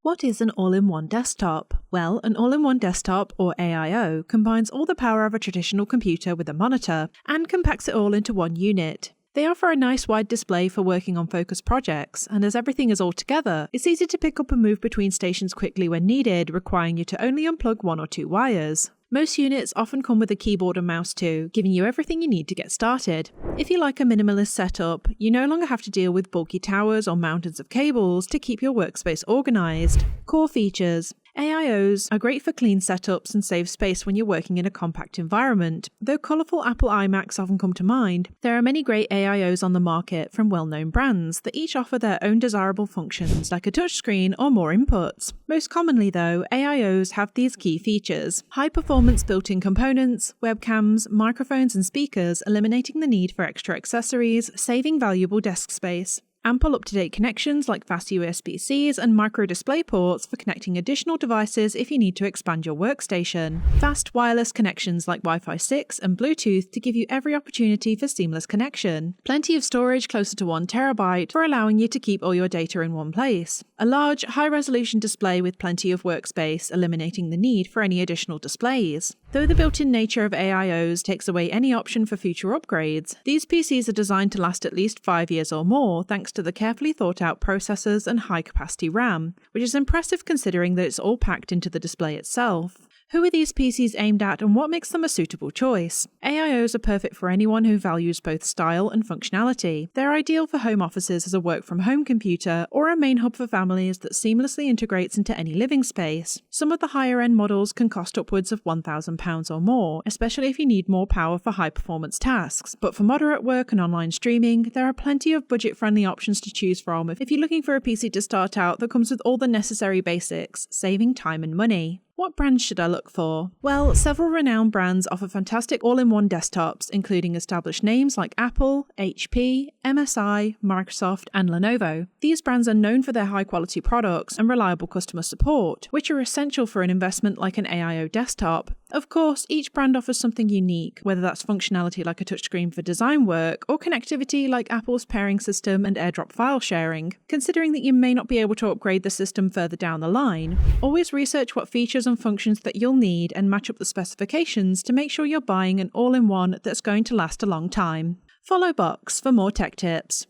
What is an all-in-one desktop? Well, an all-in-one desktop, or AIO, combines all the power of a traditional computer with a monitor and compacts it all into one unit. They offer a nice wide display for working on focused projects, and as everything is all together, it's easy to pick up and move between stations quickly when needed, requiring you to only unplug one or two wires. Most units often come with a keyboard and mouse too, giving you everything you need to get started. If you like a minimalist setup, you no longer have to deal with bulky towers or mountains of cables to keep your workspace organised. Core features. AIOs are great for clean setups and save space when you're working in a compact environment. Though colourful Apple iMacs often come to mind, there are many great AIOs on the market from well-known brands that each offer their own desirable functions like a touchscreen or more inputs. Most commonly though, AIOs have these key features: high-performance built-in components, webcams, microphones and speakers, eliminating the need for extra accessories, saving valuable desk space. Ample up-to-date connections like fast USB-Cs and micro display ports for connecting additional devices if you need to expand your workstation. Fast wireless connections like Wi-Fi 6 and Bluetooth to give you every opportunity for seamless connection. Plenty of storage closer to 1 terabyte for allowing you to keep all your data in one place. A large, high-resolution display with plenty of workspace, eliminating the need for any additional displays. Though the built-in nature of AIOs takes away any option for future upgrades, these PCs are designed to last at least 5 years or more thanks to the carefully thought-out processors and high-capacity RAM, which is impressive considering that it's all packed into the display itself. Who are these PCs aimed at and what makes them a suitable choice? AIOs are perfect for anyone who values both style and functionality. They're ideal for home offices as a work-from-home computer or a main hub for families that seamlessly integrates into any living space. Some of the higher-end models can cost upwards of £1,000 or more, especially if you need more power for high-performance tasks. But for moderate work and online streaming, there are plenty of budget-friendly options to choose from if you're looking for a PC to start out that comes with all the necessary basics, saving time and money. What brands should I look for? Well, several renowned brands offer fantastic all-in-one desktops, including established names like Apple, HP, MSI, Microsoft, and Lenovo. These brands are known for their high-quality products and reliable customer support, which are essential for an investment like an AIO desktop. Of course, each brand offers something unique, whether that's functionality like a touchscreen for design work or connectivity like Apple's pairing system and AirDrop file sharing. Considering that you may not be able to upgrade the system further down the line, always research what features and functions that you'll need and match up the specifications to make sure you're buying an all-in-one that's going to last a long time. Follow Box for more tech tips.